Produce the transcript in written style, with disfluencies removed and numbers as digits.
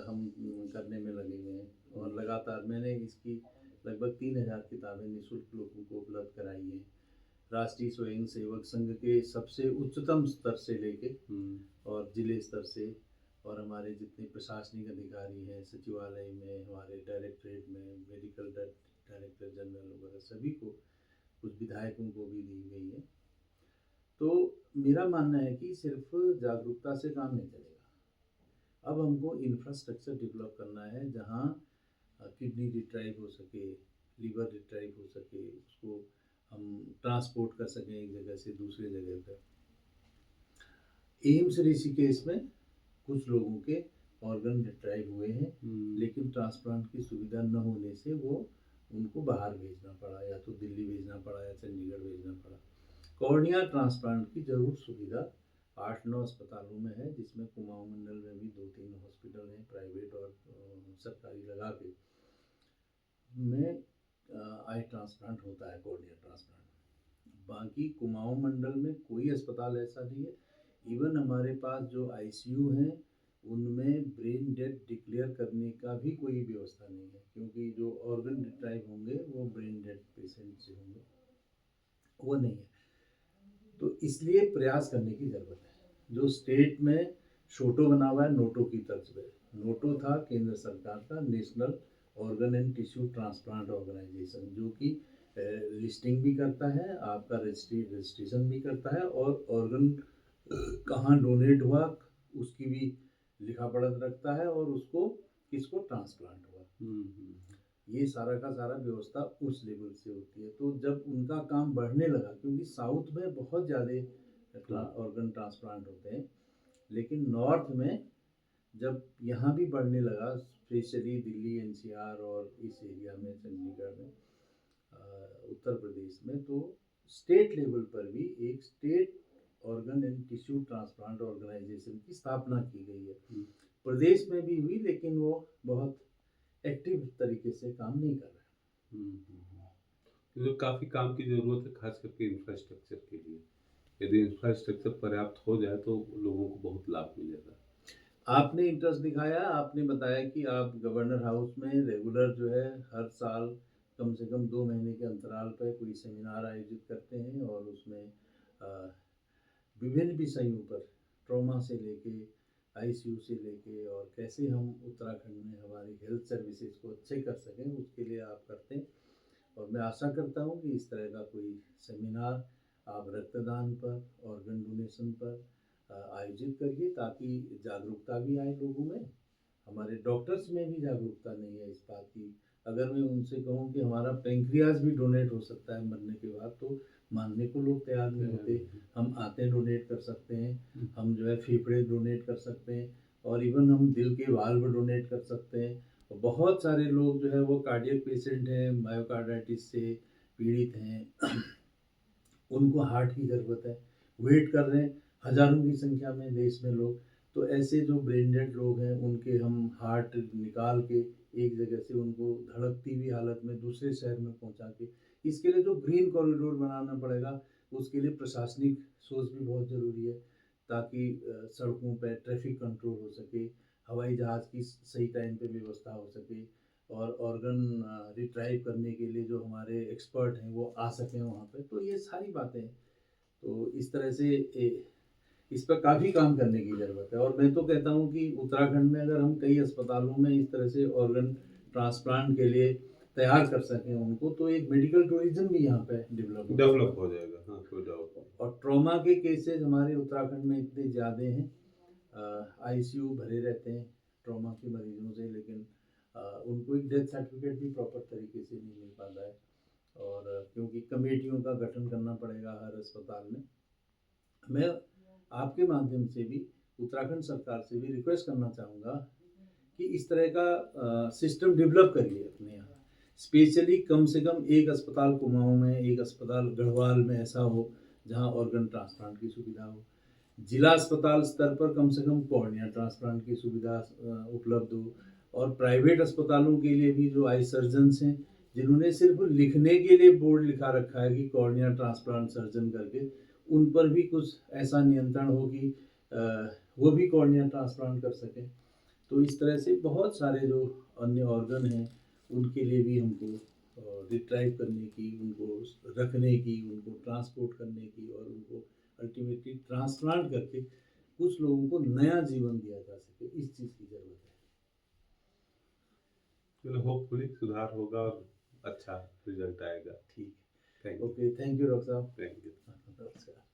हम करने में लगे हुए हैं और लगातार मैंने इसकी लगभग 3000 किताबें निःशुल्क लोगों को उपलब्ध कराई हैं। राष्ट्रीय स्वयं सेवक संघ के सबसे उच्चतम स्तर से लेके और जिले स्तर से और हमारे जितने प्रशासनिक अधिकारी हैं सचिवालय में, हमारे डायरेक्टरेट में, मेडिकल डायरेक्टर जनरल वगैरह सभी को, कुछ विधायकों को भी दी गई है। तो मेरा मानना है कि सिर्फ जागरूकता से काम नहीं चलेगा। अब हमको इंफ्रास्ट्रक्चर डेवलप करना है जहाँ किडनी रिट्राइव हो सके, लीवर रिट्राइव हो सके, उसको हम ट्रांसपोर्ट कर सकें एक जगह से दूसरे जगह पर। एम्स ऋषिकेश में कुछ लोगों के ऑर्गन रिट्राइव हुए हैं, लेकिन ट्रांसप्लांट की सुविधा न होने से वो उनको बाहर भेजना पड़ा, या तो दिल्ली भेजना पड़ा या चंडीगढ़ भेजना पड़ा। कॉर्निया ट्रांसप्लांट की जरूर सुविधा 8-9 अस्पतालों में है, जिसमें कुमाऊं मंडल में भी 2-3 हॉस्पिटल हैं प्राइवेट और सरकारी लगा के में आई ट्रांसप्लांट होता है, कॉर्निया ट्रांसप्लांट। बाकी कुमाऊं मंडल में कोई अस्पताल ऐसा नहीं है। इवन हमारे पास जो आईसीयू हैं उनमें ब्रेन डेथ डिक्लेयर करने का भी कोई व्यवस्था नहीं है, क्योंकि जो ऑर्गन रिट्राइव होंगे वो ब्रेन डेथ पेशेंट से होंगे, वो नहीं है। तो इसलिए प्रयास करने की ज़रूरत है। जो स्टेट में शोटो बना हुआ है, नोटो की तर्ज पे, नोटो था केंद्र सरकार का national organ and tissue transplant organisation, जो कि लिस्टिंग भी करता है, आपका रजिस्ट्रेशन भी करता है और ऑर्गन कहाँ डोनेट हुआ उसकी भी लिखा पढ़त रखता है और उसको किसको ट्रांसप्लांट हुआ। ये सारा का सारा व्यवस्था उस लेवल से होती है। तो जब उनका काम बढ़ने लगा, क्योंकि साउथ में बहुत ज़्यादा ऑर्गन ट्रांसप्लांट होते हैं, लेकिन नॉर्थ में जब यहाँ भी बढ़ने लगा, स्पेशली दिल्ली एनसीआर और इस एरिया में, चंडीगढ़ में, उत्तर प्रदेश में, तो स्टेट लेवल पर भी एक state organ and tissue transplant organisation की स्थापना की गई है। प्रदेश में भी हुई, लेकिन वो बहुत एक्टिव तरीके से काम नहीं कर रहा है। तो काफ़ी काम की ज़रूरत है, खास करके इंफ्रास्ट्रक्चर के लिए। यदि इंफ्रास्ट्रक्चर पर्याप्त हो जाए तो लोगों को बहुत लाभ मिलेगा। आपने इंटरेस्ट दिखाया, आपने बताया कि आप गवर्नर हाउस में रेगुलर जो है हर साल कम से कम 2 महीने के अंतराल पर कोई सेमिनार आयोजित करते हैं और उसमें विभिन्न विषयों पर, ट्रॉमा से लेके आईसीयू से लेके और कैसे हम उत्तराखंड में हमारी हेल्थ सर्विसेज को अच्छे कर सकें, उसके लिए आप करते हैं। और मैं आशा करता हूँ कि इस तरह का कोई सेमिनार आप रक्तदान पर, ऑर्गन डोनेशन पर आयोजित करिए, ताकि जागरूकता भी आए लोगों में। हमारे डॉक्टर्स में भी जागरूकता नहीं है इस बात की। अगर मैं उनसे कहूँ कि हमारा पेंक्रियाज भी डोनेट हो सकता है मरने के बाद, तो मानने को लोग तैयार नहीं होते। हम आंतें डोनेट कर सकते हैं, हम जो है फेफड़े डोनेट कर सकते हैं, और इवन हम दिल के वाल्व डोनेट कर सकते हैं। और बहुत सारे लोग जो है वो कार्डियक पेशेंट हैं, मायोकार्डाइटिस से पीड़ित हैं, उनको हार्ट की ज़रूरत है, वेट कर रहे हैं हज़ारों की संख्या में देश में लोग। तो ऐसे जो ब्रेन डेड लोग हैं उनके हम हार्ट निकाल के एक जगह से उनको धड़कती हुई हालत में दूसरे शहर में पहुंचा के, इसके लिए जो ग्रीन कॉरिडोर बनाना पड़ेगा, उसके लिए प्रशासनिक सोच भी बहुत ज़रूरी है, ताकि सड़कों पर ट्रैफिक कंट्रोल हो सके, हवाई जहाज़ की सही टाइम पे व्यवस्था हो सके, और ऑर्गन रिट्राइव करने के लिए जो हमारे एक्सपर्ट हैं वो आ सकें वहाँ पे। तो ये सारी बातें हैं। तो इस तरह से इस पर काफ़ी काम करने की ज़रूरत है। और मैं तो कहता हूँ कि उत्तराखंड में अगर हम कई अस्पतालों में इस तरह से ऑर्गन ट्रांसप्लांट के लिए तैयार कर सकें उनको, तो एक मेडिकल टूरिज्म भी यहाँ पे डेवलप हो जाएगा। हाँ, कोई डाउट नहीं। और ट्रॉमा के केसेज हमारे उत्तराखंड में इतने ज़्यादा हैं, आईसीयू भरे रहते हैं ट्रॉमा के मरीजों से, लेकिन उनको एक डेथ सर्टिफिकेट भी प्रॉपर तरीके से नहीं मिल पाता है। और क्योंकि कमेटियों का गठन करना पड़ेगा हर अस्पताल में। मैं आपके माध्यम से भी उत्तराखंड सरकार से भी रिक्वेस्ट करना चाहूँगा कि इस तरह का सिस्टम डेवलप करिए अपने यहाँ। स्पेशली कम से कम एक अस्पताल कुमाऊँ में, एक अस्पताल गढ़वाल में ऐसा हो जहाँ ऑर्गन ट्रांसप्लांट की सुविधा हो। जिला अस्पताल स्तर पर कम से कम कॉर्निया ट्रांसप्लांट की सुविधा उपलब्ध हो। और प्राइवेट अस्पतालों के लिए भी जो आई सर्जन्स हैं, जिन्होंने सिर्फ लिखने के लिए बोर्ड लिखा रखा है कि कॉर्निया ट्रांसप्लांट सर्जन करके, उन पर भी कुछ ऐसा नियंत्रण हो कि वो भी कॉर्निया ट्रांसप्लांट कर सकें। तो इस तरह से बहुत सारे जो अन्य ऑर्गन हैं उनके लिए भी हमको रिट्राइव करने की, उनको रखने की, उनको ट्रांसपोर्ट करने की और उनको अल्टीमेटली ट्रांसप्लांट करके कुछ लोगों को नया जीवन दिया जा सके, इस चीज़ की ज़रूरत है। चलो होपफुली सुधार होगा और अच्छा रिजल्ट आएगा। ठीक थैंक है, you. Okay, thank you doctor साहब। Thank you. नमस्कार।